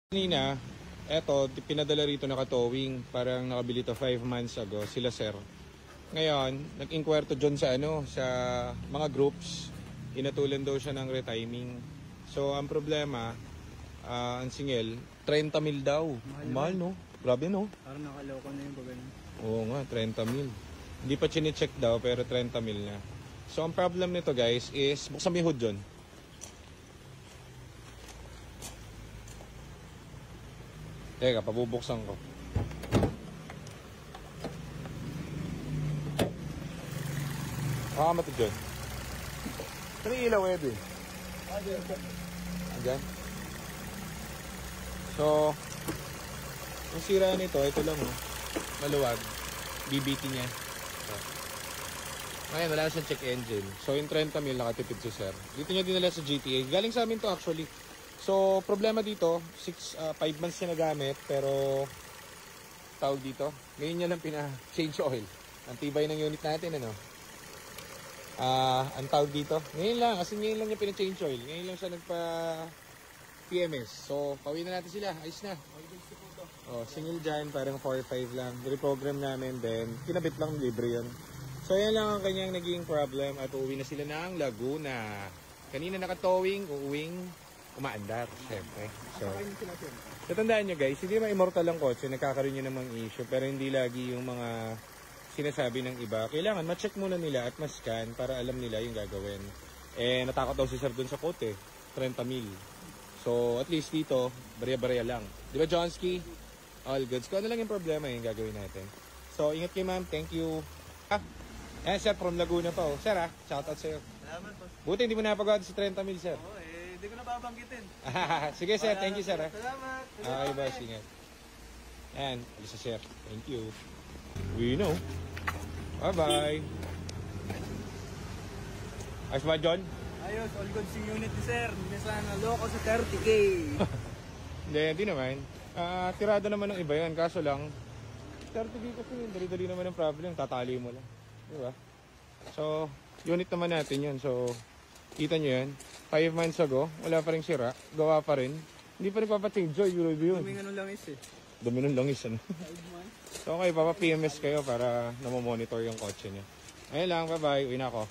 Kanina, eto, pinadala rito naka-towing. Parang nakabili to 5 months ago, sila sir. Ngayon, nag-inquire to dyan sa sa mga groups. Inatulan daw siya ng retiming. So, ang problema, ang singil, 30 mil daw. Mahal no? Grabe no? Parang nakaloko na yung pagano. Oo nga, 30 mil. Hindi pa chine-check daw, pero 30 mil na. So, ang problem nito guys is, buksan mo yung hood dyan. Teka, pabubuksan ko. Makakamata dyan. Saan yung ilaw, Ebe? Andyan? So, yung sira nito, ito lang, oh. Maluwag. BBT niya. So. Ngayon, wala siyang check engine. So, yung 30 mil nakatipid si sir. Dito niya dinala sa GTA. Galing sa amin to actually. So, problema dito, 5 months siya nagamit, pero tawag dito, ngayon niya lang pina-change oil. Ang tibay ng unit natin, ano? Ang tawag dito, ngayon lang, kasi ngayon lang niya pina-change oil. Ngayon lang siya nagpa-PMS. So, pauwi na natin sila, ayos na. Oh, single dyan, parang 4-5 lang. Reprogram namin, then kinabit lang, libre yun. So, yan lang ang kanyang naging problem at uuwi na sila ng Laguna. Kanina naka-towing, uuwing umaandar, syempre. So, natandaan nyo guys, hindi naman immortal ang kotse, nagkakaroon nyo namang issue, pero hindi lagi yung mga sinasabi ng iba. Kailangan ma-check muna nila at ma-scan para alam nila yung gagawin. Eh, natakot daw si sir dun sa kote, 30 mil. So, at least dito, barya-barya lang. Di ba, Johnsky? All goods. Kung ano lang yung problema, yung gagawin natin. So, ingat kayo ma'am, thank you. Ayan sir, from Laguna pa oh. Sir shoutout sa'yo. Salamat po. Buti hindi mo napagawad sa 30 mil sir. Oo hindi ko na babanggitin. Sige sir, thank you sir. Salamat. Okay boss, ingat. Ayan, alis na sir. Thank you. We know. Bye-bye. Ayos ba, John? Ayos, all goods yung unit ni sir. Hindi sana loko sa 30K. Hindi naman. Tirada naman ng iba yan. Kaso lang, 30K kasi dali-dali naman ang problem. Tatali mo lang. Diba? So, unit naman natin yun. So, kita nyo yan. 5 months ago, wala pa rin sira. Gawa pa rin. Hindi pa rin papachange joy. Yun. Duming ano langis eh. Duming langis, ano? 5 months. So, okay, papa-PMS kayo para namomonitor yung kotse niya. Ayun lang, bye-bye. Uwi na ako.